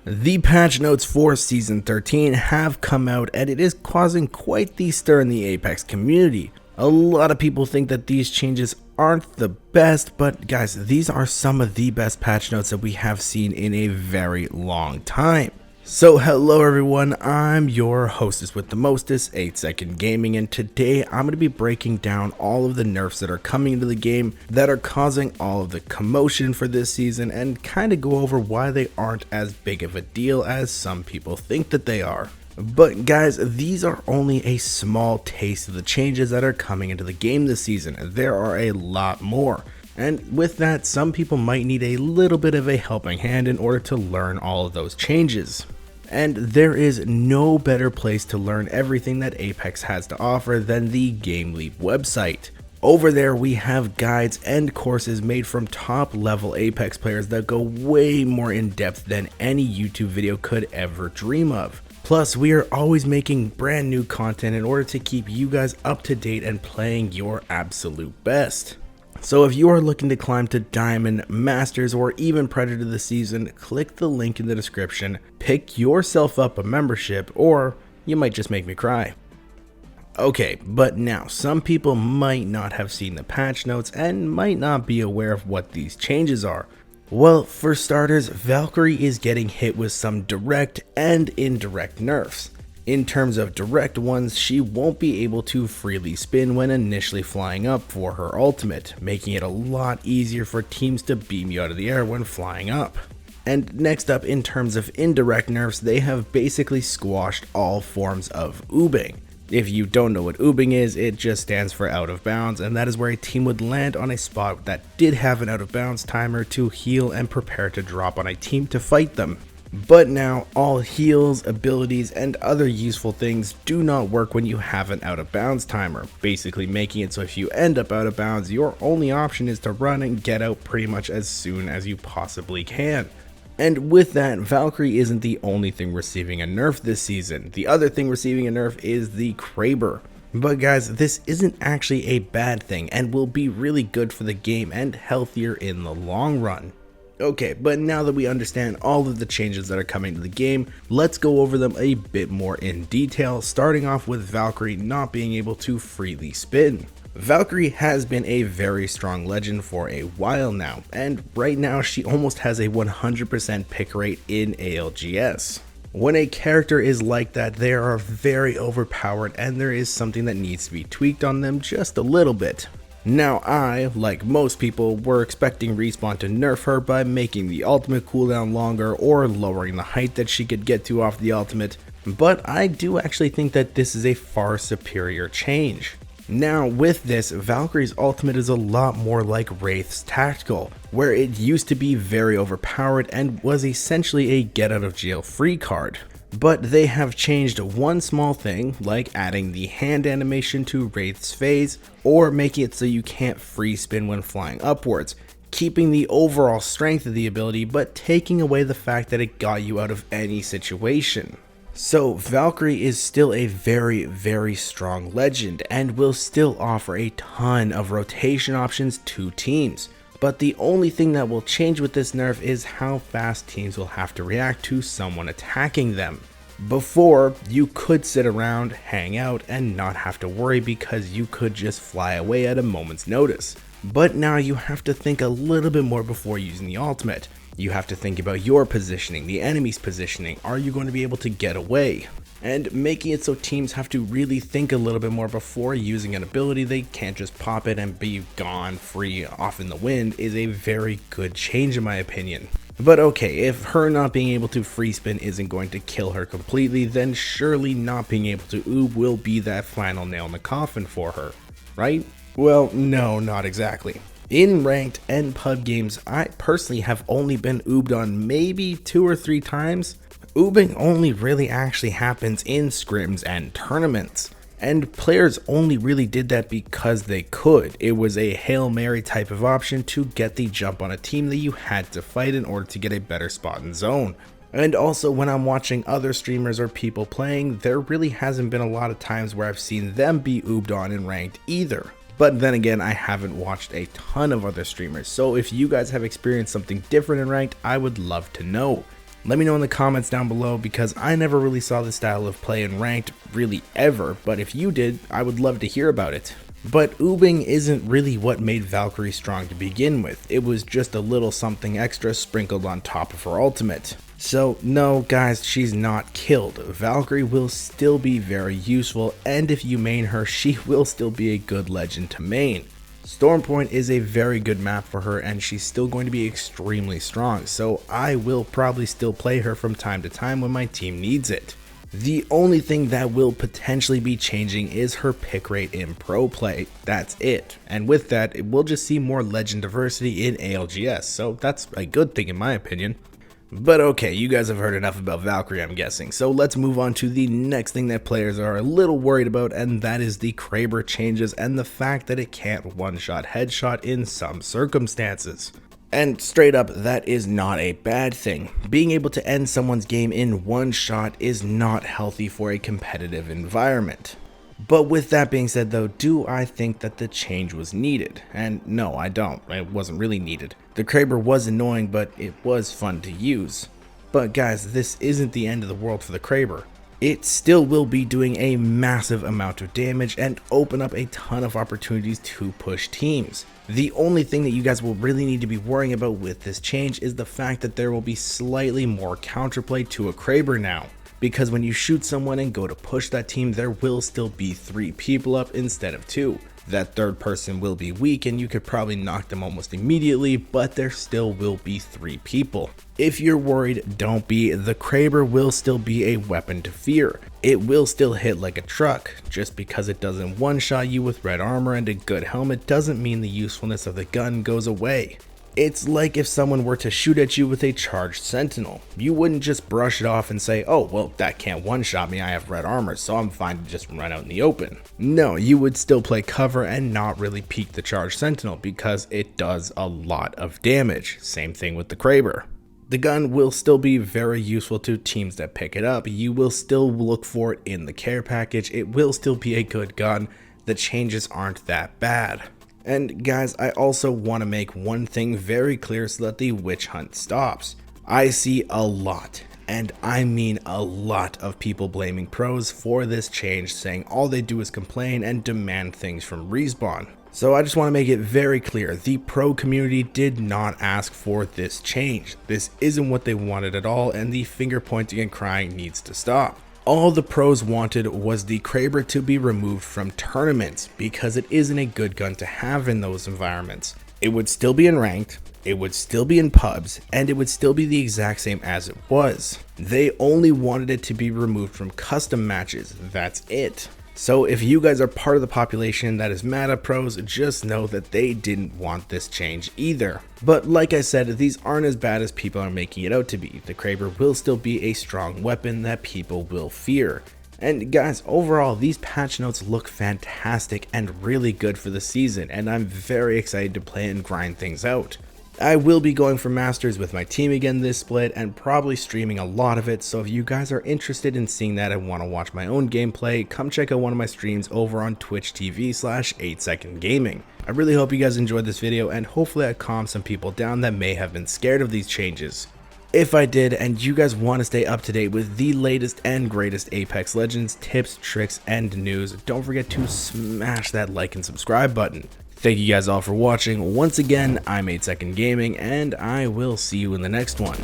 The patch notes for Season 13 have come out and it is causing quite the stir in the Apex community. A lot of people think that these changes aren't the best, but guys, these are some of the best patch notes that we have seen in a very long time. So hello everyone, I'm your hostess with the mostest, 8 Second Gaming, and today I'm going to be breaking down all of the nerfs that are coming into the game that are causing all of the commotion for this season and kind of go over why they aren't as big of a deal as some people think that they are. But guys, these are only a small taste of the changes that are coming into the game this season. There are a lot more. And with that, some people might need a little bit of a helping hand in order to learn all of those changes. And there is no better place to learn everything that Apex has to offer than the GameLeap website. Over there we have guides and courses made from top level Apex players that go way more in depth than any YouTube video could ever dream of. Plus, we are always making brand new content in order to keep you guys up to date and playing your absolute best. So if you are looking to climb to Diamond, Masters, or even Predator this season, click the link in the description, pick yourself up a membership, or you might just make me cry. Okay, but now some people might not have seen the patch notes and might not be aware of what these changes are. Well, for starters, Valkyrie is getting hit with some direct and indirect nerfs. In terms of direct ones, she won't be able to freely spin when initially flying up for her ultimate, making it a lot easier for teams to beam you out of the air when flying up. And next up, in terms of indirect nerfs, they have basically squashed all forms of oobing. If you don't know what oobing is, it just stands for out of bounds, and that is where a team would land on a spot that did have an out of bounds timer to heal and prepare to drop on a team to fight them. But now all heals, abilities, and other useful things do not work when you have an out of bounds timer, basically making it so if you end up out of bounds, your only option is to run and get out pretty much as soon as you possibly can. And with that, Valkyrie isn't the only thing receiving a nerf this season. The other thing receiving a nerf is the KRABER. But guys, this isn't actually a bad thing and will be really good for the game and healthier in the long run. Okay, but now that we understand all of the changes that are coming to the game, let's go over them a bit more in detail, starting off with Valkyrie not being able to freely spin. Valkyrie has been a very strong legend for a while now, and right now she almost has a 100% pick rate in ALGS. When a character is like that, they are very overpowered and there is something that needs to be tweaked on them just a little bit. Now I, like most people, were expecting Respawn to nerf her by making the ultimate cooldown longer or lowering the height that she could get to off the ultimate, but I do actually think that this is a far superior change. Now with this, Valkyrie's ultimate is a lot more like Wraith's tactical, where it used to be very overpowered and was essentially a get out of jail free card. But they have changed one small thing, like adding the hand animation to Wraith's phase, or making it so you can't free spin when flying upwards, keeping the overall strength of the ability but taking away the fact that it got you out of any situation. So Valkyrie is still a very strong legend and will still offer a ton of rotation options to teams. But the only thing that will change with this nerf is how fast teams will have to react to someone attacking them. Before, you could sit around, hang out, and not have to worry because you could just fly away at a moment's notice. But now you have to think a little bit more before using the ultimate. You have to think about your positioning, the enemy's positioning. Are you going to be able to get away? And making it so teams have to really think a little bit more before using an ability. They can't just pop it and be gone, free, off in the wind, is a very good change in my opinion. But okay, if her not being able to free spin isn't going to kill her completely, then surely not being able to oob will be that final nail in the coffin for her, right? Well, no, not exactly. In ranked and pub games, I personally have only been oobed on maybe 2 or 3 times. Oobing only really actually happens in scrims and tournaments, and players only really did that because they could. It was a Hail Mary type of option to get the jump on a team that you had to fight in order to get a better spot in zone. And also when I'm watching other streamers or people playing, there really hasn't been a lot of times where I've seen them be oobed on in ranked either. But then again, I haven't watched a ton of other streamers, so if you guys have experienced something different in ranked, I would love to know. Let me know in the comments down below, because I never really saw this style of play in ranked really ever, but if you did, I would love to hear about it. But oobing isn't really what made Valkyrie strong to begin with. It was just a little something extra sprinkled on top of her ultimate. So no guys, she's not killed. Valkyrie will still be very useful, and if you main her, she will still be a good legend to main. Stormpoint is a very good map for her, and she's still going to be extremely strong, so I will probably still play her from time to time when my team needs it. The only thing that will potentially be changing is her pick rate in pro play. That's it. And with that, we'll just see more legend diversity in ALGS, so that's a good thing in my opinion. But okay, you guys have heard enough about Valkyrie, I'm guessing, so let's move on to the next thing that players are a little worried about, and that is the KRABER changes and the fact that it can't one-shot headshot in some circumstances. And straight up, that is not a bad thing. Being able to end someone's game in one shot is not healthy for a competitive environment. But with that being said though, do I think that the change was needed? And no, I don't. It wasn't really needed. The KRABER was annoying, but it was fun to use. But guys, this isn't the end of the world for the KRABER. It still will be doing a massive amount of damage and open up a ton of opportunities to push teams. The only thing that you guys will really need to be worrying about with this change is the fact that there will be slightly more counterplay to a KRABER now. Because when you shoot someone and go to push that team, there will still be 3 people up instead of 2. That third person will be weak and you could probably knock them almost immediately, but there still will be 3 people. If you're worried, don't be. The KRABER will still be a weapon to fear. It will still hit like a truck. Just because it doesn't one-shot you with red armor and a good helmet doesn't mean the usefulness of the gun goes away. It's like if someone were to shoot at you with a charged sentinel. You wouldn't just brush it off and say, oh well, that can't one-shot me, I have red armor, so I'm fine to just run out in the open. No, you would still play cover and not really peek the charged sentinel because it does a lot of damage. Same thing with the KRABER. The gun will still be very useful to teams that pick it up. You will still look for it in the care package. It will still be a good gun. The changes aren't that bad. And guys, I also want to make one thing very clear so that the witch hunt stops. I see a lot, and I mean a lot of people blaming pros for this change, saying all they do is complain and demand things from Respawn. So I just want to make it very clear, the pro community did not ask for this change. This isn't what they wanted at all, and the finger pointing and crying needs to stop. All the pros wanted was the KRABER to be removed from tournaments because it isn't a good gun to have in those environments. It would still be in ranked, it would still be in pubs, and it would still be the exact same as it was. They only wanted it to be removed from custom matches, that's it. So if you guys are part of the population that is mad at pros, just know that they didn't want this change either. But like I said, these aren't as bad as people are making it out to be. The KRABER will still be a strong weapon that people will fear. And guys, overall, these patch notes look fantastic and really good for the season, and I'm very excited to play and grind things out. I will be going for Masters with my team again this split and probably streaming a lot of it, so if you guys are interested in seeing that and want to watch my own gameplay, come check out one of my streams over on Twitch TV/8secondgaming. I really hope you guys enjoyed this video, and hopefully I calmed some people down that may have been scared of these changes. If I did, and you guys want to stay up to date with the latest and greatest Apex Legends tips, tricks, and news, don't forget to smash that like and subscribe button. Thank you guys all for watching. Once again, I'm 8secondgaming, and I will see you in the next one.